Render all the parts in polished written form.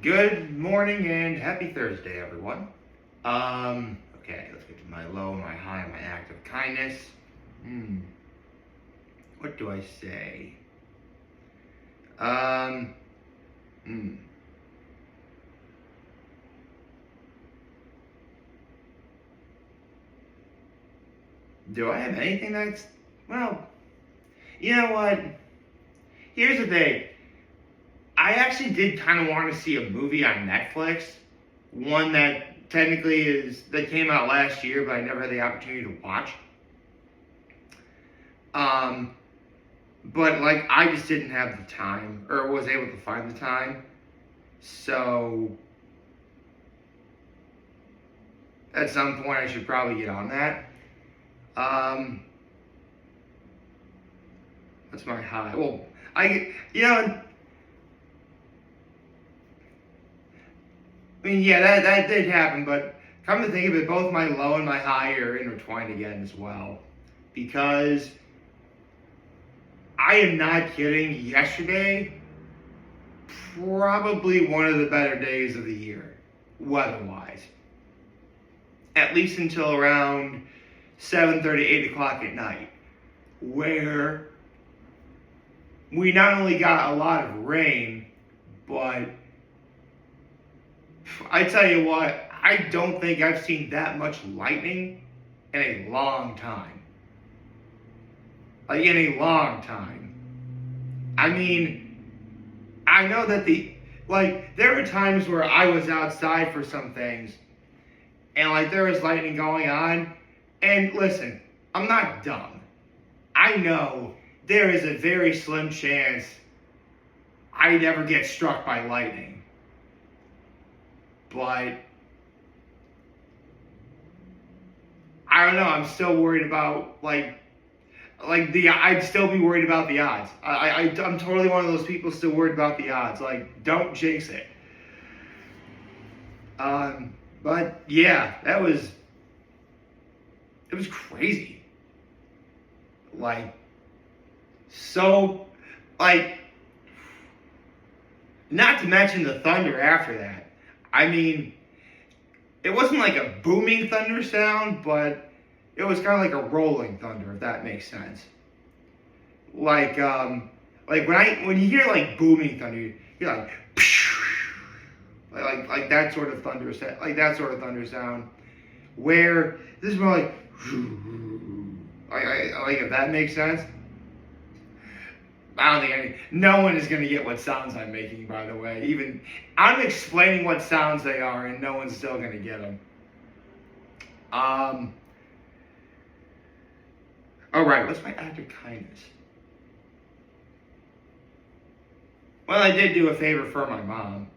Good morning and happy Thursday, everyone. Okay, let's get to my low, my high, and my act of kindness. What do I say? Um, hmm. Do I have anything that's, well, you know what? Here's the thing. I actually did kind of want to see a movie on Netflix. One that that came out last year, but I never had the opportunity to watch. Um, but like I just didn't have the time or was able to find the time. So at some point I should probably get on that. Um, what's my high? Well, that did happen, but come to think of it, both my low and my high are intertwined again as well. Because I am not kidding, yesterday, probably one of the better days of the year, weather-wise. At least until around 7:30, 8 o'clock at night, where we not only got a lot of rain, but I tell you what, I don't think I've seen that much lightning in a long time. Like, in a long time. I mean, I know that there were times where I was outside for some things, and like there was lightning going on, and listen, I'm not dumb. I know there is a very slim chance I'd ever get struck by lightning. But I don't know, I'm still worried about I'd still be worried about the odds. I'm totally one of those people still worried about the odds. Like, don't jinx it. But yeah, it was crazy. Like, so, like, not to mention the thunder after that. I mean, it wasn't like a booming thunder sound, but it was kind of like a rolling thunder, if that makes sense. Like when you hear like booming thunder, you're like that sort of thunder sound, Where this is more like if that makes sense. I don't think no one is gonna get what sounds I'm making. By the way, even I'm explaining what sounds they are, and no one's still gonna get them. All right, what's my act of kindness? Well, I did do a favor for my mom.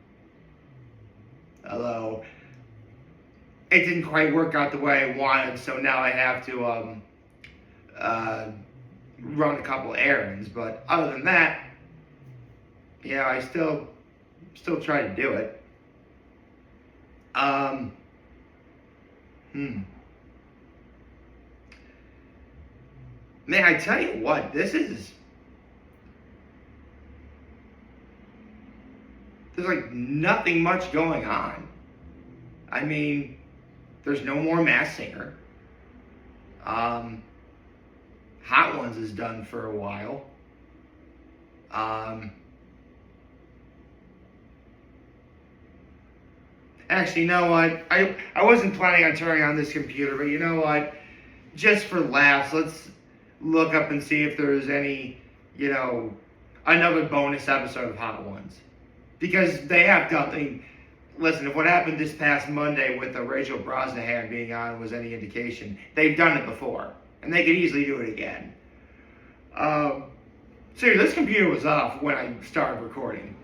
Although it didn't quite work out the way I wanted, so now I have to run a couple errands. But other than that, yeah, I still try to do it. Man, I tell you what, there's like nothing much going on. I mean, there's no more Masked Singer. Hot Ones is done for a while. Actually, you know what? I wasn't planning on turning on this computer, but you know what? Just for laughs, let's look up and see if there's any, another bonus episode of Hot Ones. Because they have done, listen, if what happened this past Monday with the Rachel Brosnahan being on was any indication, they've done it before. And they could easily do it again. Seriously, this computer was off when I started recording.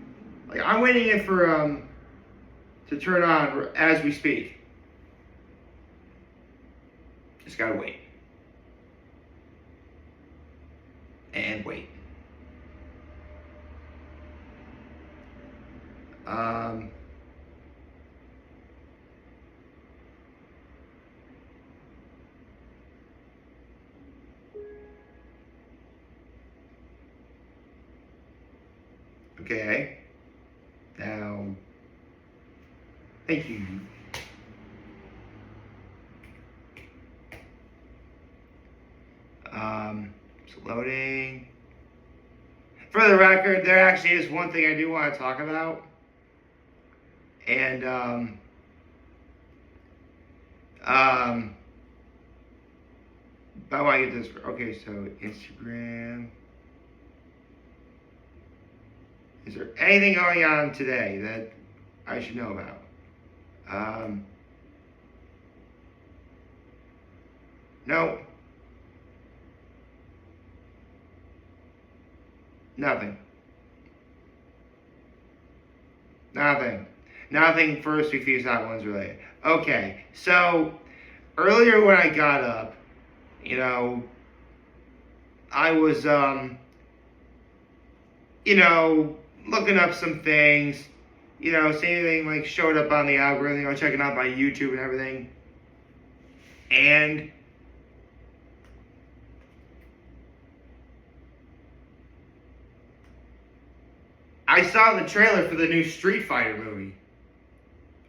Like, I'm waiting it for, to turn on as we speak. Just gotta wait. And wait. Okay. Now, Thank you. It's loading. For the record, there actually is one thing I do want to talk about. And, but I want to get this. Okay, so Instagram. Is there anything going on today that I should know about? No. Nothing. Nothing first refuse that one's related. Okay, so earlier when I got up, I was looking up some things, same thing like showed up on the algorithm, checking out my YouTube and everything. And I saw the trailer for the new Street Fighter movie,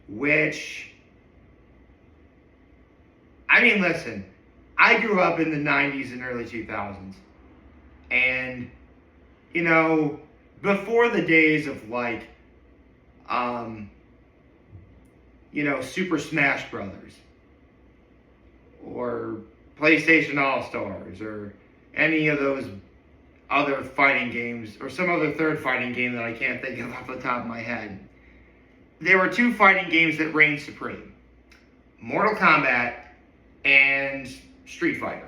which, I mean, listen, I grew up in the 90's and early 2000s, and, before the days of, Super Smash Brothers, or PlayStation All-Stars, or any of those other fighting games, or some other third fighting game that I can't think of off the top of my head. There were two fighting games that reigned supreme: Mortal Kombat and Street Fighter.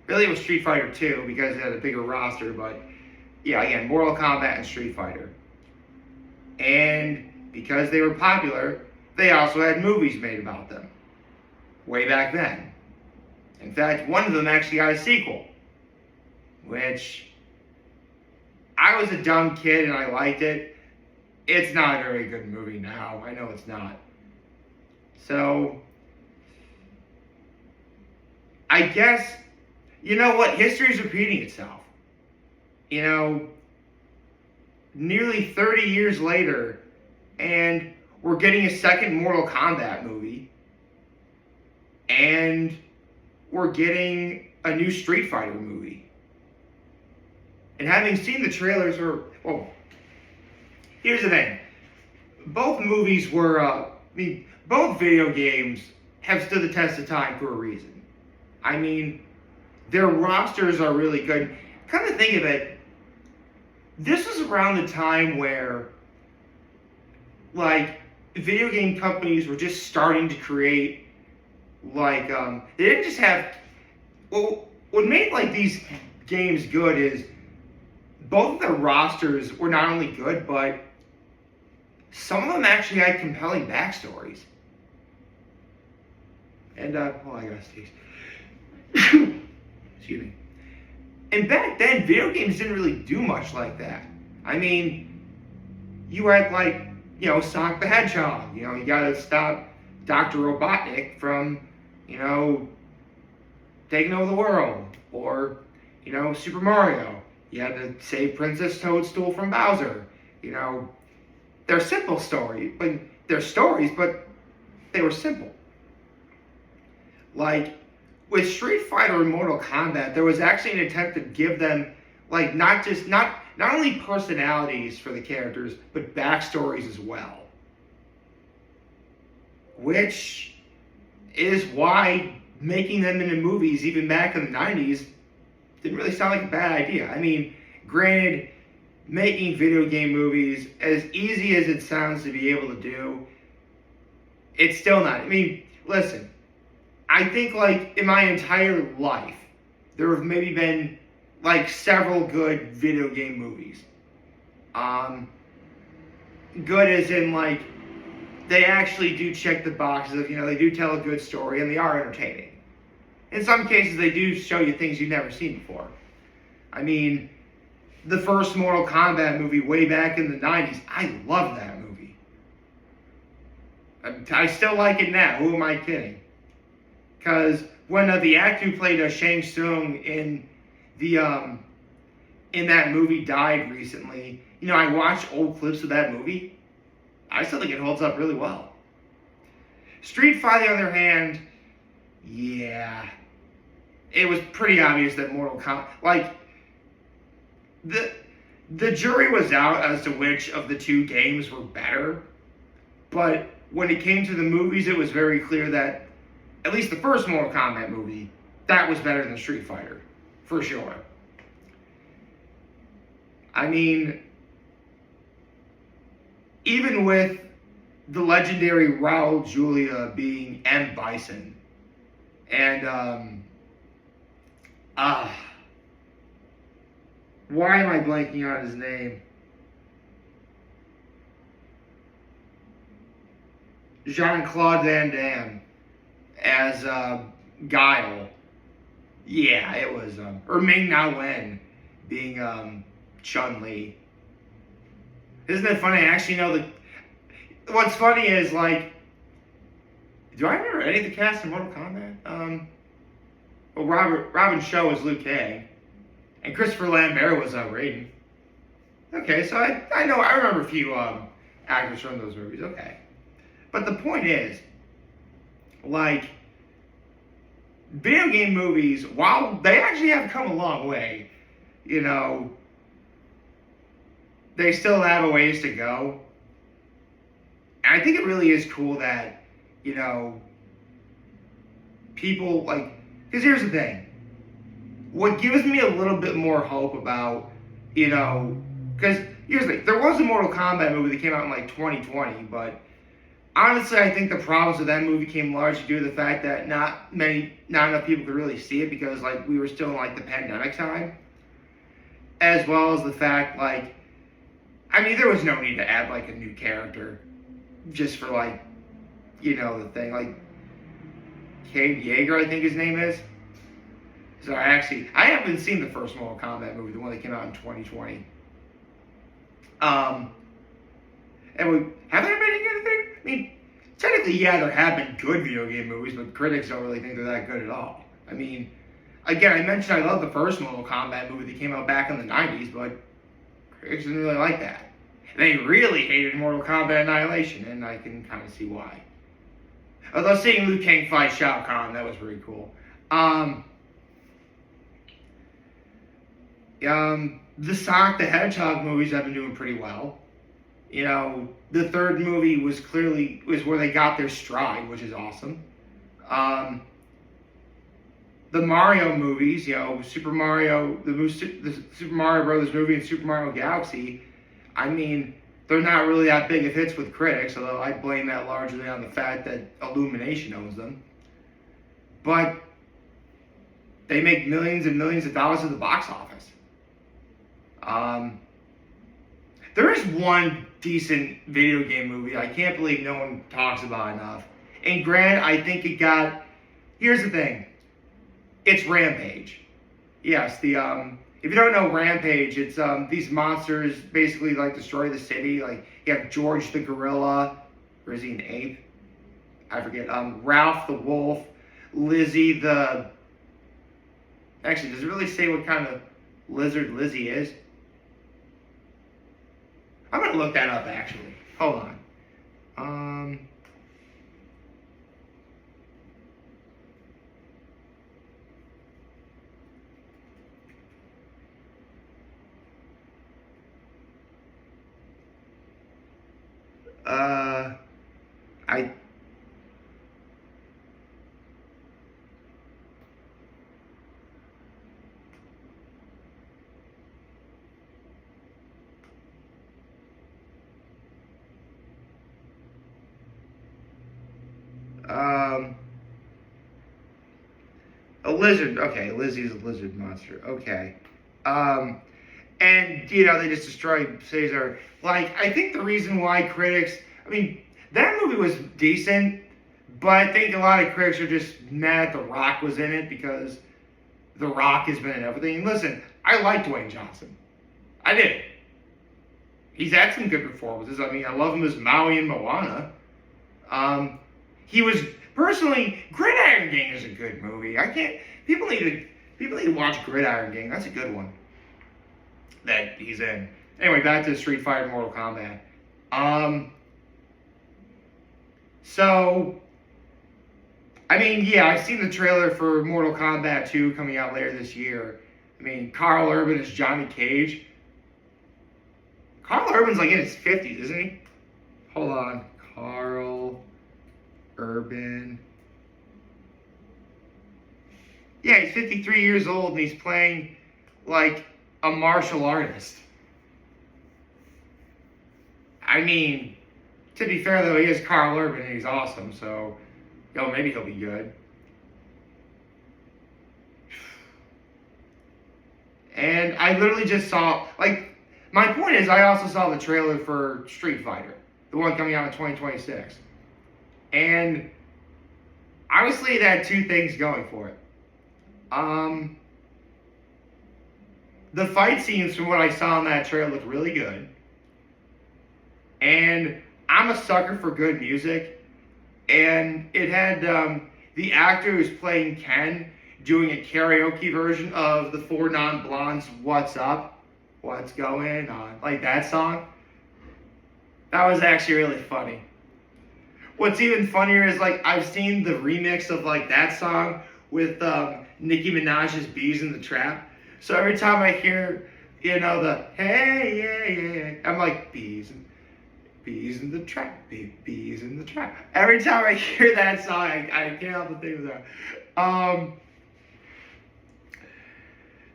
Really, it was Street Fighter 2 because it had a bigger roster, but yeah, again, Mortal Kombat and Street Fighter. And because they were popular, they also had movies made about them way back then. In fact, one of them actually got a sequel, which I was a dumb kid and I liked it. It's not a very good movie now. I know it's not. So, I guess, you know what? History is repeating itself. Nearly 30 years later, and we're getting a second Mortal Kombat movie, and we're getting a new Street Fighter movie. And having seen the trailers, here's the thing. Both movies were, both video games have stood the test of time for a reason. I mean, their rosters are really good. Come to think of it, this was around the time where, video game companies were just starting to create, they didn't just have, what made, these games good is both of their rosters were not only good, but some of them actually had compelling backstories. And, I gotta sneeze. Excuse me. And back then, video games didn't really do much like that. I mean, you had, Sonic the Hedgehog. You gotta stop Dr. Robotnik from, taking over the world. Or, Super Mario. You had to save Princess Toadstool from Bowser. They're simple stories. They're stories, but they were simple. With Street Fighter and Mortal Kombat, there was actually an attempt to give them, not only personalities for the characters, but backstories as well. Which is why making them into movies, even back in the 90's, didn't really sound like a bad idea. I mean, granted, making video game movies, as easy as it sounds to be able to do, it's still not. I mean, listen, I think, in my entire life, there have maybe been, several good video game movies. Good as in, they actually do check the boxes of, they do tell a good story and they are entertaining. In some cases, they do show you things you've never seen before. I mean, the first Mortal Kombat movie way back in the 90's, I loved that movie. I still like it now. Who am I kidding? Because when the actor who played Shang Tsung in that movie died recently, I watched old clips of that movie. I still think it holds up really well. Street Fighter, on the other hand, yeah, it was pretty obvious that Mortal Kombat, like, the the jury was out as to which of the two games were better, but when it came to the movies, it was very clear that at least the first Mortal Kombat movie, that was better than Street Fighter, for sure. I mean, even with the legendary Raul Julia being M. Bison, and why am I blanking on his name? Jean-Claude Van Damme as Guile. Yeah, it was or Ming Na Wen being Chun-Li. Isn't it funny? I actually know the. What's funny is, like, do I remember any of the cast in Mortal Kombat? Well, Robin Shaw was Liu Kang, and Christopher Lambert was Raiden. Okay, so I remember a few actors from those movies. Okay, but the point is, like, video game movies, while they actually have come a long way, you know, they still have a ways to go. And I think it really is cool that, you know, people, like, because here's the thing. What gives me a little bit more hope about, you know, because here's the thing. There was a Mortal Kombat movie that came out in, like, 2020, but honestly, I think the problems with that movie came largely due to the fact that not enough people could really see it because, like, we were still in, like, the pandemic time. As well as the fact, like, I mean, there was no need to add, like, a new character just for, like, you know, the thing. Like, Cade Yeager, I think his name is. So I haven't seen the first Mortal Kombat movie, the one that came out in 2020. And have there been anything? I mean, technically, yeah, there have been good video game movies, but critics don't really think they're that good at all. I mean, again, I mentioned I love the first Mortal Kombat movie that came out back in the 90's, but critics didn't really like that. They really hated Mortal Kombat Annihilation, and I can kind of see why. Although seeing Liu Kang fight Shao Kahn, that was pretty cool. The Sonic the Hedgehog movies have been doing pretty well. You know, the third movie was where they got their stride, which is awesome. The Mario movies, you know, Super Mario, the Super Mario Brothers movie and Super Mario Galaxy, I mean, they're not really that big of hits with critics, although I blame that largely on the fact that Illumination owns them. But they make millions and millions of dollars at the box office. There is one decent video game movie I can't believe no one talks about enough. And granted, I think it got... Here's the thing. It's Rampage. Yes, if you don't know Rampage, it's these monsters basically like destroy the city. Like you have George the gorilla, or is he an ape? I forget. Ralph the wolf, Lizzie the. Actually, does it really say what kind of lizard Lizzie is? I'm gonna look that up. Actually, hold on. I a lizard. Okay, Lizzie's a lizard monster. Okay. And, you know, they just destroyed Caesar. Like, I think the reason why critics... I mean, that movie was decent, but I think a lot of critics are just mad The Rock was in it because The Rock has been in everything. And listen, I like Dwayne Johnson. I did. He's had some good performances. I mean, I love him as Maui in Moana. He was... Personally, Gridiron Gang is a good movie. People need to watch Gridiron Gang. That's a good one that he's in. Anyway, back to Street Fighter and Mortal Kombat. So I mean, yeah, I've seen the trailer for Mortal Kombat 2 coming out later this year. I mean, Carl Urban is Johnny Cage. Carl Urban's like in his 50s, isn't he? Hold on. Carl Urban. Yeah, he's 53 years old and he's playing like a martial artist. I mean, to be fair though, he is Carl Urban and he's awesome, so maybe he'll be good. And I literally just saw, like, my point is I also saw the trailer for Street Fighter, the one coming out in 2026. And honestly, it had two things going for it. The fight scenes from what I saw in that trailer looked really good. And I'm a sucker for good music. And it had the actor who's playing Ken doing a karaoke version of the Four Non-Blondes' What's Up? What's Going On? Like that song. That was actually really funny. What's even funnier is like I've seen the remix of like that song with Nicki Minaj's Bees in the Trap. So every time I hear, the hey, yeah, yeah, I'm like, bees in the trap, bees in the trap. Every time I hear that song, I can't help but think of that.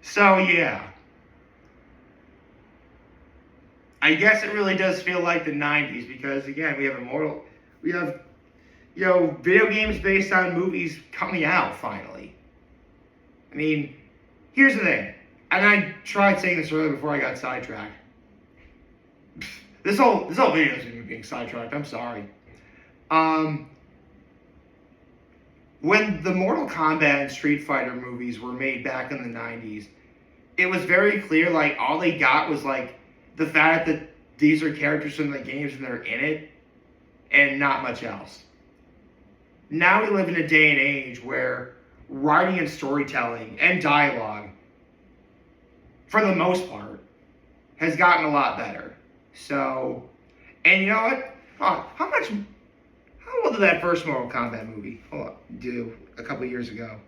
So yeah. I guess it really does feel like the 90s because again, we have video games based on movies coming out finally. I mean, here's the thing, and I tried saying this earlier before I got sidetracked. This whole video is me being sidetracked. I'm sorry. When the Mortal Kombat and Street Fighter movies were made back in the 90s, it was very clear like all they got was like the fact that these are characters from the games and they're in it, and not much else. Now we live in a day and age where writing and storytelling and dialogue, for the most part, has gotten a lot better. So, and you know what? How old did that first Mortal Kombat movie do a couple years ago?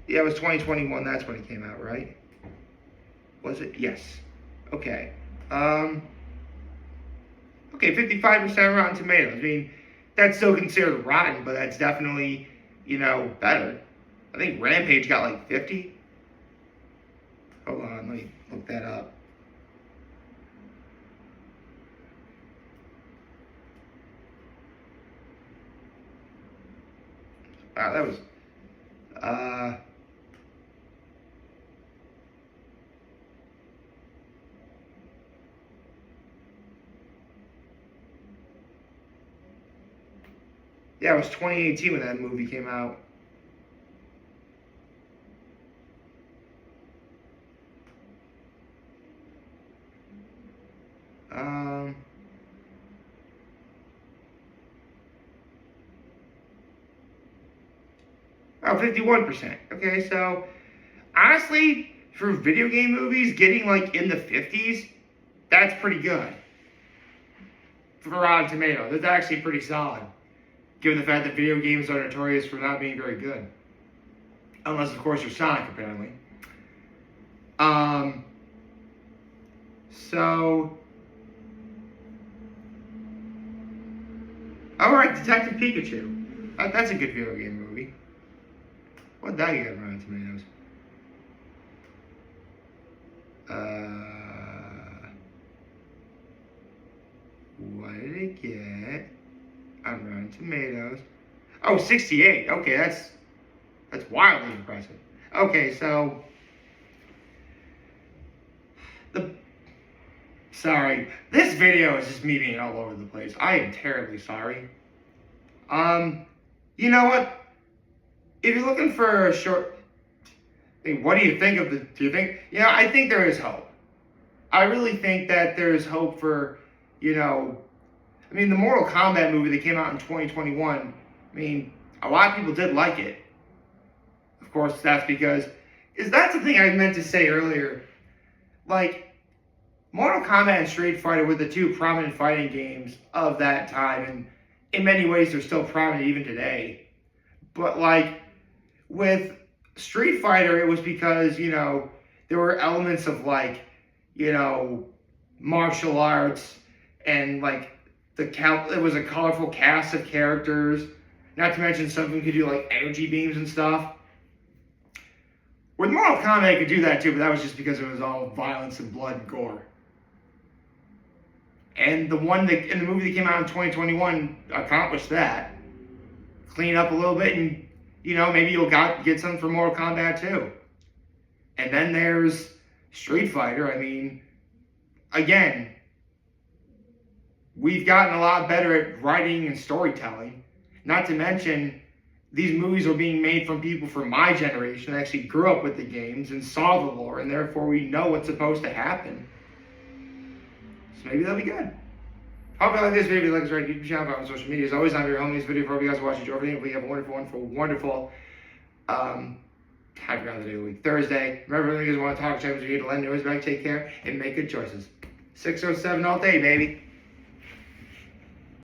Yeah, it was 2021. That's when it came out, right? Was it? Yes. Okay. Okay, 55% Rotten Tomatoes. I mean, that's still considered rotten, but that's definitely, better. I think Rampage got like 50. Hold on, let me look that up. Wow, that was, yeah, it was 2018 when that movie came out. Oh, 51%. Okay, so honestly, for video game movies, getting like in the 50s, that's pretty good. For Rotten Tomatoes, that's actually pretty solid. Given the fact that video games are notorious for not being very good. Unless, of course, you're Sonic, apparently. So... Alright, Detective Pikachu. That's a good video game movie. What did that get on Rotten Tomatoes? What did it get on Rotten Tomatoes? Oh, 68. Okay, that's wildly impressive. Okay, so sorry, this video is just me being all over the place. I am terribly sorry. You know what? If you're looking for a short, I mean, what do you think of the? Do you think? I think there is hope. I really think that there is hope for, I mean, the Mortal Kombat movie that came out in 2021. I mean, a lot of people did like it. Of course, that's the thing I meant to say earlier. Like, Mortal Kombat and Street Fighter were the two prominent fighting games of that time, and in many ways they're still prominent even today. But like with Street Fighter, it was because, you know, there were elements of like, you know, martial arts and like it was a colorful cast of characters. Not to mention some of them could do like energy beams and stuff. With Mortal Kombat, it could do that too, but that was just because it was all violence and blood and gore. And the movie that came out in 2021 accomplished that. Clean up a little bit, and you know, maybe you'll get something for Mortal Kombat too. And then there's Street Fighter. I mean, again, we've gotten a lot better at writing and storytelling. Not to mention, these movies are being made from people from my generation that actually grew up with the games and saw the lore, and therefore we know what's supposed to happen. So maybe that'll be good. Hope you like this video. Like this right YouTube channel, on social media. As always, I'm your homies. Video for all you guys watching. Everything. We have a wonderful, have the day of the week, Thursday. Remember, if you guys want to talk, check out your lend always back. Take care and make good choices. 607 all day, baby.